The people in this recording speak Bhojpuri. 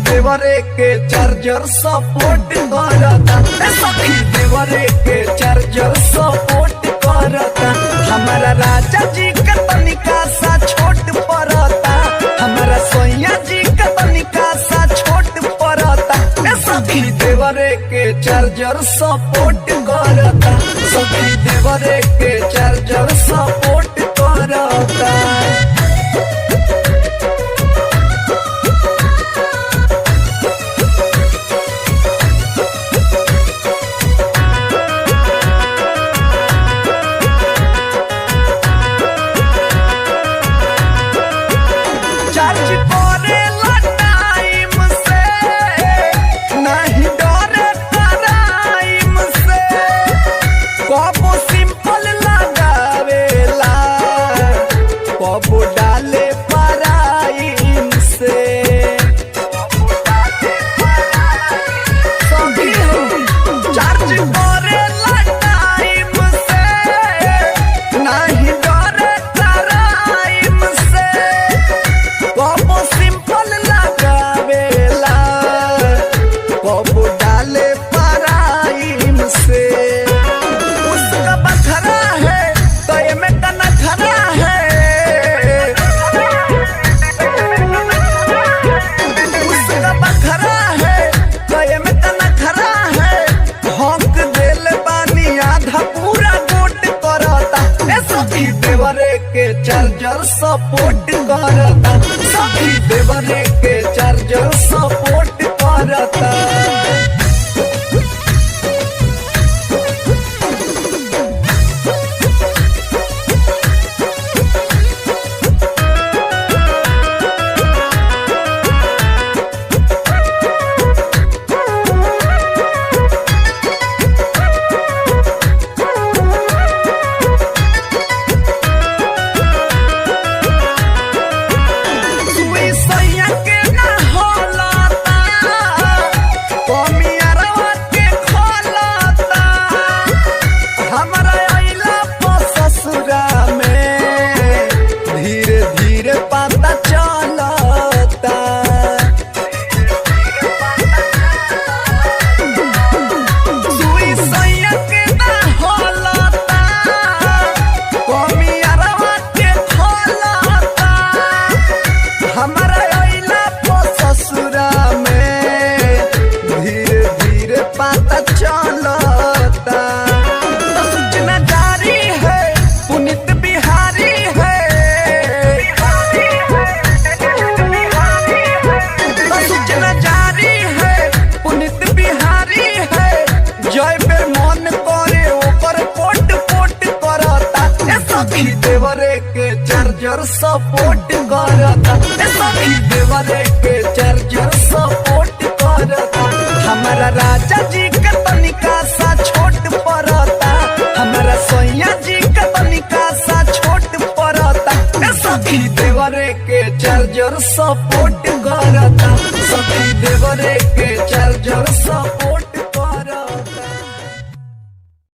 देवरे के चार्जर सपोर्ट करता, सखी देवरे के चार्जर सपोर्ट करता। हमारा राजा जी का तनिका सा छोट पड़ता, हमारा सैया जी का तनिका सा छोट पड़ता। सखी देवरे के चार्जर सपोर्ट करता, सखी देवरे के चार्जर सपोर्ट करता। डाले पराइन से चार्ज करे टाइम से, नहीं डरे टाइम से। कबो सिंपल लगावेला, कबो डाले पराइन से। उसका बखरा है तो ये में तना खरा है, देवरे के चार्जर सपोर्ट करता, सखी देवरे के चार्जर सपोर्ट करता। देवरे के चार्जर सपोर्ट करता, सखी देवरे के चार्जर सपोर्ट करता। हमारा राजा जी का तनिका सा छोट पड़ता, हमारा सैया जी का तनिका सा छोट पड़ता। सखी देवरे के चार्जर सपोर्ट करता, सखी देवरे के चार्जर सपोर्ट